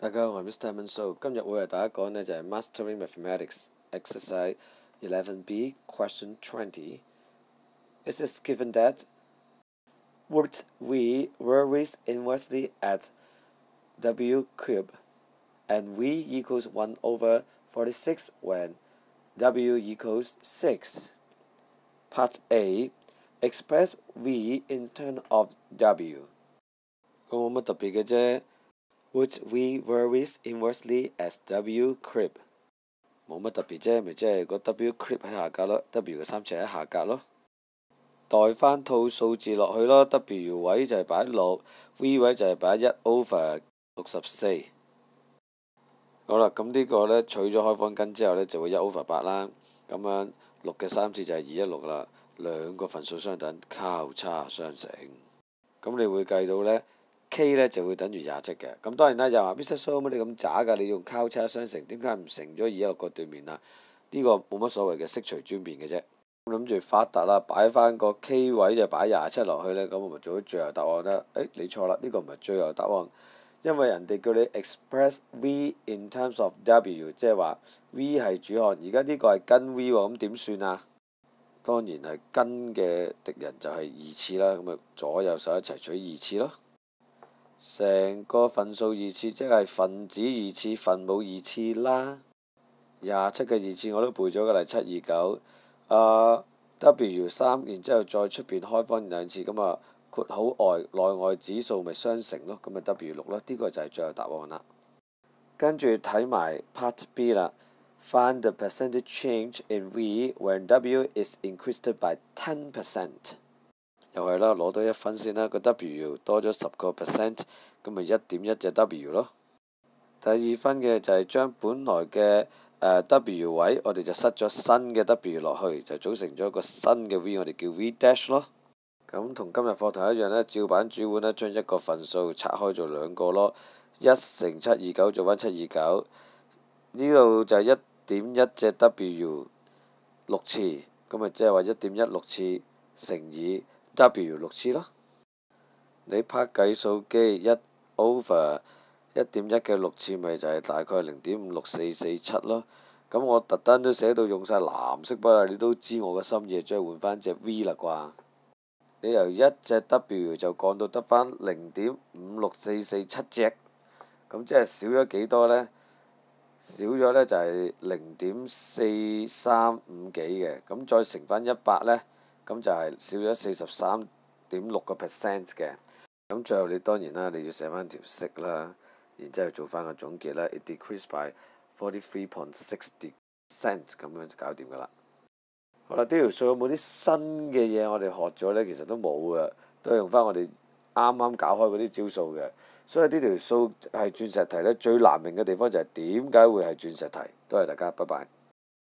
大家好，我係 Mr. Manso。今日會為大家講呢就係 Mastering Mathematics Exercise 11B Question 20. It is given that root v varies inversely at w cube and v equals 1 over 46 when w equals 6. Part A. Express v in terms of w. 咁冇乜特別嘅啫。Root v varies inversely as w crib， 冇乜特別啫，咪即係個 w crib 喺下格咯 ，w 嘅三尺喺下格咯。代翻套數字落去咯 ，w 位就係擺6，v 位就係擺1 over 64。好啦，咁呢個呢，取咗開方根之後呢，就會1 over 8啦。咁樣6嘅3次就係216啦，兩個份數相等，交叉相乘。咁你會計到呢。K 呢就會等於27嘅，咁當然啦，又話 Mr. So 乜你咁渣㗎？你用交叉相乘，點解唔乘咗216個對面啊？呢個冇乜所謂嘅，悉隨尊便嘅啫。諗住發達啦，擺翻個 K 位就擺27落去呢，咁我咪做咗最後答案啦。你錯啦，呢個唔係最後答案，因為人哋叫你 express v in terms of w， 即係話 v 係主項，而家呢個係根 v 喎，咁點算啊？當然係根嘅敵人就係二次啦，咁咪左右手一齊取二次咯。成個份數二次，即係分子二次，分母二次啦。27嘅二次我都背咗㗎啦，729。W 3，然之後再出邊開方兩次，咁啊括號外內外指數咪相乘咯，咁咪 W 6咯。呢個就係最後答案啦。跟住睇埋 Part B 啦。Find the percentage change in V when W is increased by 10%。又係啦，攞到1分先啦，個 W 多咗10%，咁咪1.1隻 W 咯。第2分嘅就係將本來嘅W 位，我哋就塞咗新嘅 W 落去，就組成咗一個新嘅 V， 我哋叫 V dash 咯。咁同今日課堂一樣呢，照板煮碗呢，將一個份數拆開做兩個咯，1乘729做翻729，呢度就係1.1隻 W 6次，咁咪即係話1.16次乘以W 6次咯，你拍計數機1 over 1.1嘅6次，咪就係大概0.56447咯。咁我特登都寫到用晒藍色筆啦，你都知我嘅心意，將換翻隻 V 啦啩。你由1隻 W 就降到得翻0.56447隻，咁即係少咗幾多呢？少咗呢就係0.435幾嘅，咁再乘翻100呢。咁就係少咗43.6% 嘅。咁最後你當然啦，你要寫翻條式啦，然之後做翻個總結啦。It decreased by 43.60%， 咁樣就搞掂噶啦。好啦，呢條數有冇啲新嘅嘢我哋學咗呢？其實都冇嘅，都係用翻我哋啱啱搞開嗰啲招數嘅。所以呢條數係鑽石題呢，最難明嘅地方就係點解會係鑽石題。多謝大家，拜拜。